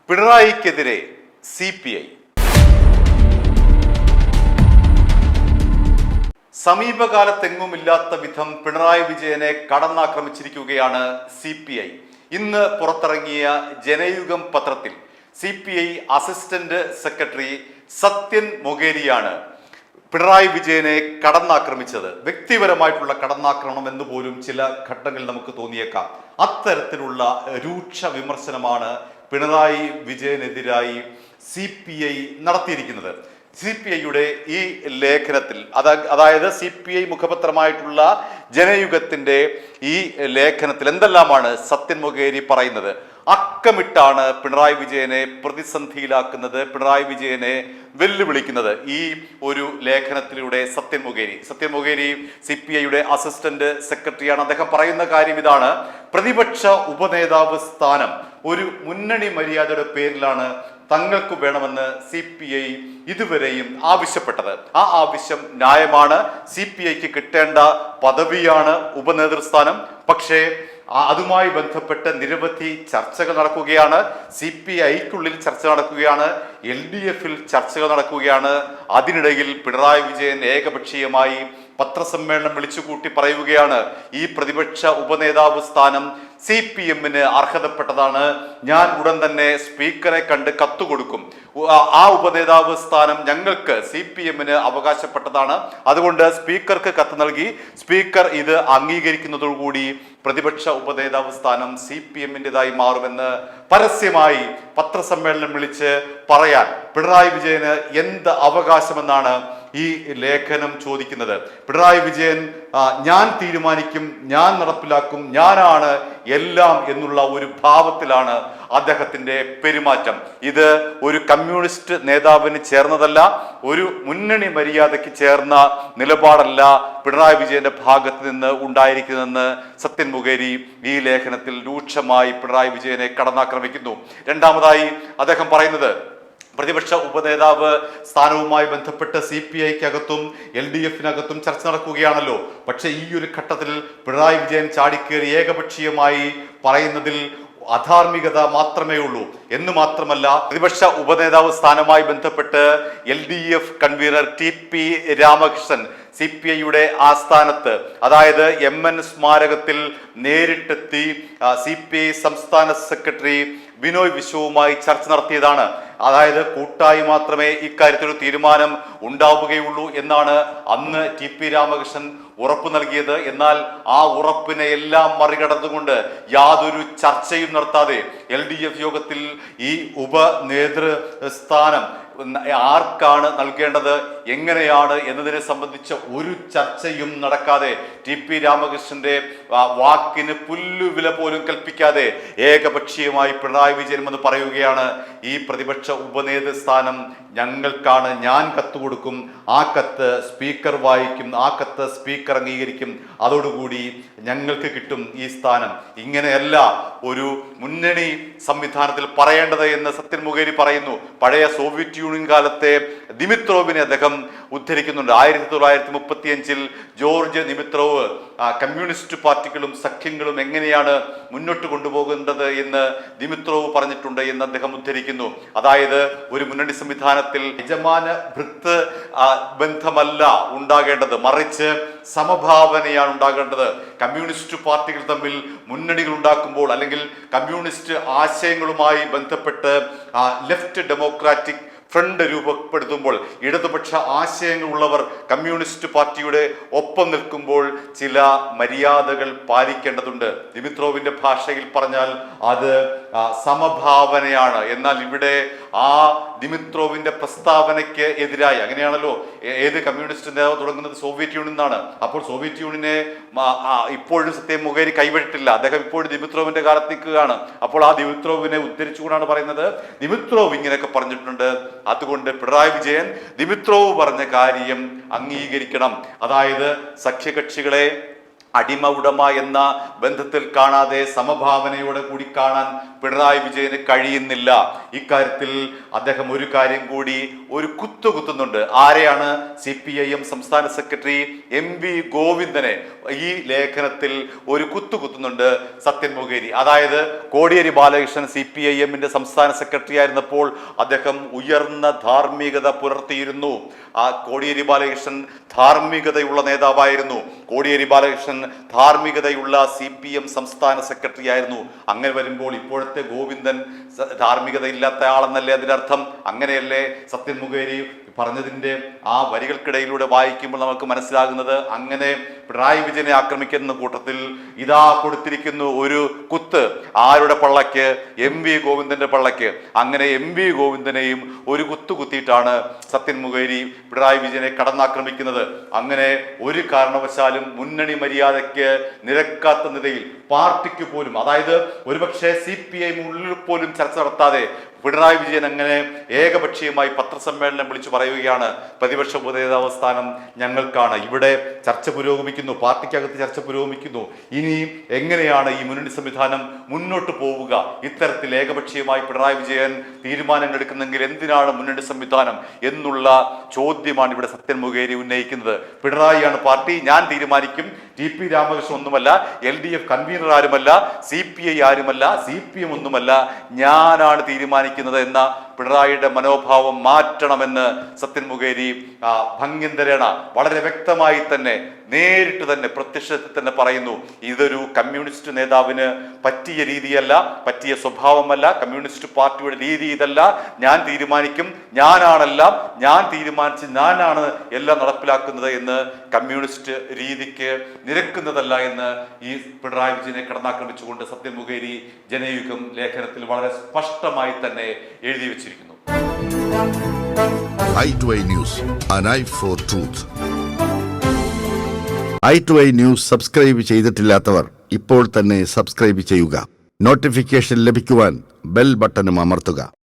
പിണറായിക്കെതിരെ CPI. സമീപകാലത്തെങ്ങുമില്ലാത്ത വിധം പിണറായി വിജയനെ കടന്നാക്രമിച്ചിരിക്കുകയാണ് CPI. ഇന്ന് പുറത്തിറങ്ങിയ ജനയുഗം പത്രത്തിൽ CPI അസിസ്റ്റന്റ് സെക്രട്ടറി സത്യൻ മൊകേരിയാണ് പിണറായി വിജയനെ കടന്നാക്രമിച്ചത്. വ്യക്തിപരമായിട്ടുള്ള കടന്നാക്രമണം എന്ന് പോലും ചില ഘട്ടങ്ങളിൽ നമുക്ക് തോന്നിയേക്കാം. അത്തരത്തിലുള്ള രൂക്ഷ വിമർശനമാണ് പിണറായി വിജയനെതിരായി CPI നടത്തിയിരിക്കുന്നത്. CPIയുടെ ഈ ലേഖനത്തിൽ അതായത് CPI മുഖപത്രമായിട്ടുള്ള ജനയുഗത്തിന്റെ ഈ ലേഖനത്തിൽ എന്തെല്ലാമാണ് സത്യൻ മൊകേരി പറയുന്നത്? അക്കമിട്ടാണ് പിണറായി വിജയനെ പ്രതിസന്ധിയിലാക്കുന്നത്, പിണറായി വിജയനെ വെല്ലുവിളിക്കുന്നത് ഈ ഒരു ലേഖനത്തിലൂടെ സത്യൻ മൊകേരി CPIയുടെ അസിസ്റ്റന്റ് സെക്രട്ടറിയാണ്. അദ്ദേഹം പറയുന്ന കാര്യം ഇതാണ്: പ്രതിപക്ഷ ഉപനേതാവ് സ്ഥാനം ഒരു മുന്നണി മര്യാദയുടെ പേരിലാണ് തങ്ങൾക്ക് വേണമെന്ന് CPI ഇതുവരെയും ആവശ്യപ്പെട്ടത്. ആ ആവശ്യം ന്യായമാണ്. CPIക്ക് കിട്ടേണ്ട പദവിയാണ് ഉപനേതൃസ്ഥാനം. പക്ഷേ അതുമായി ബന്ധപ്പെട്ട് നിരവധി ചർച്ചകൾ നടക്കുകയാണ്. CPIക്കുള്ളിൽ ചർച്ച നടക്കുകയാണ്, LDFിൽ ചർച്ചകൾ നടക്കുകയാണ്. അതിനിടയിൽ പിണറായി വിജയൻ ഏകപക്ഷീയമായി പത്രസമ്മേളനം വിളിച്ചുകൂട്ടി പറയുകയാണ്, ഈ പ്രതിപക്ഷ ഉപനേതാവ് സ്ഥാനം CPMന് അർഹതപ്പെട്ടതാണ്, ഞാൻ ഉടൻ തന്നെ സ്പീക്കറെ കണ്ട് കത്ത് കൊടുക്കും, ആ ഉപനേതാവ് സ്ഥാനം ഞങ്ങൾക്ക് CPMന് അവകാശപ്പെട്ടതാണ്, അതുകൊണ്ട് സ്പീക്കർക്ക് കത്ത് നൽകി സ്പീക്കർ ഇത് അംഗീകരിക്കുന്നതോടുകൂടി പ്രതിപക്ഷ ഉപനേതാവ് സ്ഥാനം CPMൻ്റെതായി മാറുമെന്ന് പരസ്യമായി പത്രസമ്മേളനം വിളിച്ച് പറയാൻ പിണറായി വിജയന് എന്ത് അവകാശമെന്നാണ് ഈ ലേഖനം ചോദിക്കുന്നത്. പിണറായി വിജയൻ ഞാൻ തീരുമാനിക്കും, ഞാൻ നടപ്പിലാക്കും, ഞാനാണ് എല്ലാം എന്നുള്ള ഒരു ഭാവത്തിലാണ് അദ്ദേഹത്തിന്റെ പെരുമാറ്റം. ഇത് ഒരു കമ്മ്യൂണിസ്റ്റ് നേതാവിന് ചേർന്നതല്ല, ഒരു മുന്നണി മര്യാദയ്ക്ക് ചേർന്ന നിലപാടല്ല പിണറായി വിജയന്റെ ഭാഗത്ത് നിന്ന് ഉണ്ടായിരിക്കുന്നതെന്ന് സത്യൻ മൊകേരി ഈ ലേഖനത്തിൽ രൂക്ഷമായി പിണറായി വിജയനെ കടന്നാക്രമിക്കുന്നു. രണ്ടാമതായി അദ്ദേഹം പറയുന്നത്, പ്രതിപക്ഷ ഉപനേതാവ് സ്ഥാനവുമായി ബന്ധപ്പെട്ട് CPIക്കകത്തും LDFിനകത്തും ചർച്ച നടക്കുകയാണല്ലോ. പക്ഷെ ഈ ഒരു ഘട്ടത്തിൽ പിണറായി വിജയൻ ചാടിക്കേറി ഏകപക്ഷീയമായി പറയുന്നതിൽ അധാർമികത മാത്രമേ ഉള്ളൂ എന്ന് മാത്രമല്ല, പ്രതിപക്ഷ ഉപനേതാവ് സ്ഥാനവുമായി ബന്ധപ്പെട്ട് LDF കൺവീനർ TP രാമകൃഷ്ണൻ CPIയുടെ ആസ്ഥാനത്ത്, അതായത് MN സ്മാരകത്തിൽ നേരിട്ടെത്തി CPI സംസ്ഥാന സെക്രട്ടറി ബിനോയ് വിശ്വവുമായി ചർച്ച നടത്തിയതാണ്. അതായത് കൂട്ടായി മാത്രമേ ഇക്കാര്യത്തിൽ തീരുമാനം ഉണ്ടാവുകയുള്ളൂ എന്നാണ് അന്ന് TP രാമകൃഷ്ണൻ ഉറപ്പ് നൽകിയത്. എന്നാൽ ആ ഉറപ്പിനെ എല്ലാം മറികടന്നുകൊണ്ട് യാതൊരു ചർച്ചയും നടത്താതെ LDF യോഗത്തിൽ ഈ ഉപനേതൃസ്ഥാനം ആർക്കാണ് നൽകേണ്ടത്, എങ്ങനെയാണ് എന്നതിനെ സംബന്ധിച്ച ഒരു ചർച്ചയും നടക്കാതെ, TP രാമകൃഷ്ണന്റെ വാക്കിന് പുല്ലുവില പോലും കൽപ്പിക്കാതെ ഏകപക്ഷീയമായി പിണറായി വിജയൻ എന്ന് പറയുകയാണ്, ഈ പ്രതിപക്ഷ ഉപനേതൃസ്ഥാനം ഞങ്ങൾക്കാണ്, ഞാൻ കത്ത് കൊടുക്കും, ആ കത്ത് സ്പീക്കർ വായിക്കും, ആ കത്ത് സ്പീക്കർ അംഗീകരിക്കും, അതോടുകൂടി ഞങ്ങൾക്ക് കിട്ടും ഈ സ്ഥാനം. ഇങ്ങനെയല്ല ഒരു മുന്നണി സംവിധാനത്തിൽ പറയേണ്ടത് എന്ന് സത്യൻ മൊകേരി പറയുന്നു. പഴയ സോവിയറ്റ് യൂണിയൻ കാലത്തെ ദിമിത്രോവിനെ അദ്ദേഹം ഉദ്ധരിക്കുന്നുണ്ട്. 1935 ജോർജ് ദിമിത്രോവ് കമ്മ്യൂണിസ്റ്റ് പാർട്ടികളും സഖ്യങ്ങളും എങ്ങനെയാണ് മുന്നോട്ട് കൊണ്ടുപോകേണ്ടത് എന്ന് ദിമിത്രോവ് പറഞ്ഞിട്ടുണ്ട് എന്ന് അദ്ദേഹം ഉദ്ധരിക്കുന്നു. അതായത് ഒരു മുന്നണി സംവിധാനത്തിൽ യജമാന ഭൃത്ത് ബന്ധമല്ല ഉണ്ടാകേണ്ടത്, മറിച്ച് സമഭാവനയാണ് ഉണ്ടാകേണ്ടത്. കമ്മ്യൂണിസ്റ്റ് പാർട്ടികൾ തമ്മിൽ മുന്നണികൾ ഉണ്ടാക്കുമ്പോൾ അല്ലെങ്കിൽ കമ്മ്യൂണിസ്റ്റ് ആശയങ്ങളുമായി ബന്ധപ്പെട്ട് ലെഫ്റ്റ് ഡെമോക്രാറ്റിക് ഫ്രണ്ട് രൂപപ്പെടുത്തുമ്പോൾ ഇടതുപക്ഷ ആശയങ്ങളുള്ളവർ കമ്മ്യൂണിസ്റ്റ് പാർട്ടിയുടെ ഒപ്പം നിൽക്കുമ്പോൾ ചില മര്യാദകൾ പാലിക്കേണ്ടതുണ്ട്. ദിമിത്രോവിന്റെ ഭാഷയിൽ പറഞ്ഞാൽ അത് സമഭാവനയാണ്. എന്നാൽ ഇവിടെ ആ ദിമിത്രോവിന്റെ പ്രസ്താവനയ്ക്ക് എതിരായി, അങ്ങനെയാണല്ലോ ഏത് കമ്മ്യൂണിസ്റ്റ് നേതാവ് തുടങ്ങുന്നത് സോവിയറ്റ് യൂണിയൻ എന്നാണ്. അപ്പോൾ സോവിയറ്റ് യൂണിയനെ ഇപ്പോഴും സത്യം മൊകേരി കൈവിട്ടിട്ടില്ല, അദ്ദേഹം ഇപ്പോഴും ദിമിത്രോവിന്റെ കാലത്ത് നിൽക്കുകയാണ്. അപ്പോൾ ആ ദിമിത്രോവിനെ ഉദ്ധരിച്ചുകൊണ്ടാണ് പറയുന്നത്, ദിമിത്രോവ് ഇങ്ങനെയൊക്കെ പറഞ്ഞിട്ടുണ്ട്, അതുകൊണ്ട് പിണറായി വിജയൻ ദിമിത്രോവ് പറഞ്ഞ കാര്യം അംഗീകരിക്കണം. അതായത് സഖ്യകക്ഷികളെ അടിമ ഉടമ എന്ന ബന്ധത്തിൽ കാണാതെ സമഭാവനയോടെ കൂടി കാണാൻ പിണറായി വിജയന് കഴിയുന്നില്ല. ഇക്കാര്യത്തിൽ അദ്ദേഹം ഒരു കാര്യം കൂടി ഒരു കുത്തുന്നുണ്ട്. ആരെയാണ്? CPIM സംസ്ഥാന സെക്രട്ടറി MV ഗോവിന്ദനെ ഈ ലേഖനത്തിൽ ഒരു കുത്തുന്നുണ്ട് സത്യൻ മൊകേരി. അതായത് കോടിയേരി ബാലകൃഷ്ണൻ CPIMന്റെ സംസ്ഥാന സെക്രട്ടറി ആയിരുന്നപ്പോൾ അദ്ദേഹം ഉയർന്ന ധാർമ്മികത പുലർത്തിയിരുന്നു. ആ കോടിയേരി ബാലകൃഷ്ണൻ ധാർമ്മികതയുള്ള നേതാവായിരുന്നു. കോടിയേരി ബാലകൃഷ്ണൻ ധാർമ്മികതയുള്ള CPM സംസ്ഥാന സെക്രട്ടറി ആയിരുന്നു. അങ്ങനെ വരുമ്പോൾ ഇപ്പോഴത്തെ ഗോവിന്ദൻ ധാർമ്മികത ഇല്ലാത്ത ആളെന്നല്ലേ അതിനർത്ഥം? അങ്ങനെയല്ലേ സത്യൻ മൊകേരി പറഞ്ഞതിൻ്റെ ആ വരികൾക്കിടയിലൂടെ വായിക്കുമ്പോൾ നമുക്ക് മനസ്സിലാകുന്നത്? അങ്ങനെ പിണറായി വിജയനെ ആക്രമിക്കുന്ന കൂട്ടത്തിൽ ഇതാ കൊടുത്തിരിക്കുന്നു ഒരു കുത്ത്. ആരുടെ പള്ളക്ക്? MV ഗോവിന്ദന്റെ പള്ളക്ക്. അങ്ങനെ MV ഗോവിന്ദനെയും ഒരു കുത്തിയിട്ടാണ് സത്യൻ മൊകേരി പിണറായി വിജയനെ കടന്നാക്രമിക്കുന്നത്. അങ്ങനെ ഒരു കാരണവശാലും മുന്നണി മര്യാദയ്ക്ക് നിരക്കാത്ത നിലയിൽ പാർട്ടിക്ക് പോലും, അതായത് ഒരുപക്ഷെ CPI ഉള്ളിൽ പോലും ചർച്ച നടത്താതെ പിണറായി വിജയൻ അങ്ങനെ ഏകപക്ഷീയമായി പത്രസമ്മേളനം വിളിച്ചു പറയുകയാണ്, പ്രതിപക്ഷ ഉപനേതാവ് സ്ഥാനം ഞങ്ങൾക്കാണ്. ഇവിടെ ചർച്ച പുരോഗമിക്കുന്നു, പാർട്ടിക്കകത്ത് ചർച്ച പുരോഗമിക്കുന്നു. ഇനി എങ്ങനെയാണ് ഈ മുന്നണി സംവിധാനം മുന്നോട്ട് പോവുക? ഇത്തരത്തിൽ ഏകപക്ഷീയമായി പിണറായി വിജയൻ തീരുമാനങ്ങൾ എടുക്കുന്നെങ്കിൽ എന്തിനാണ് മുന്നണി സംവിധാനം എന്നുള്ള ചോദ്യമാണ് ഇവിടെ സത്യൻ മൊകേരി ഉന്നയിക്കുന്നത്. പിണറായിയാണ് പാർട്ടി, ഞാൻ തീരുമാനിക്കും. TP രാമകൃഷ്ണൻ ഒന്നുമല്ല, LDF കൺവീനർ ആരുമല്ല, CPI ആരുമല്ല, CPM ഒന്നുമല്ല, ഞാനാണ് തീരുമാനിക്കുന്നത് എന്ന പിണറായിയുടെ മനോഭാവം മാറ്റണമെന്ന് സത്യൻ മൊകേരി ഭംഗ്യന്തരേണ വളരെ വ്യക്തമായി തന്നെ നേരിട്ട് തന്നെ പ്രത്യക്ഷത്തിൽ തന്നെ പറയുന്നു. ഇതൊരു കമ്മ്യൂണിസ്റ്റ് നേതാവിന് പറ്റിയ രീതിയല്ല, പറ്റിയ സ്വഭാവമല്ല. കമ്മ്യൂണിസ്റ്റ് പാർട്ടിയുടെ രീതി ഇതല്ല. ഞാൻ തീരുമാനിക്കും, ഞാനാണെല്ലാം, ഞാൻ തീരുമാനിച്ച് ഞാനാണ് എല്ലാം നടപ്പിലാക്കുന്നത് എന്ന് കമ്മ്യൂണിസ്റ്റ് രീതിക്ക് നിരക്കുന്നതല്ല എന്ന് ഈ പിണറായി വിജയനെ കടന്നാക്രമിച്ചുകൊണ്ട് സത്യൻ മൊകേരി ജനയുഗം ലേഖനത്തിൽ വളരെ സ്പഷ്ടമായി തന്നെ എഴുതി വെച്ചിരിക്കുന്നു. i2i News, an eye for truth. i2i News subscribe ചെയ്തിട്ടില്ലാത്തവർ ഇപ്പോൾ തന്നെ സബ്സ്ക്രൈബ് ചെയ്യുക. നോട്ടിഫിക്കേഷൻ ലഭിക്കുവാൻ ബെൽ ബട്ടണും അമർത്തുക.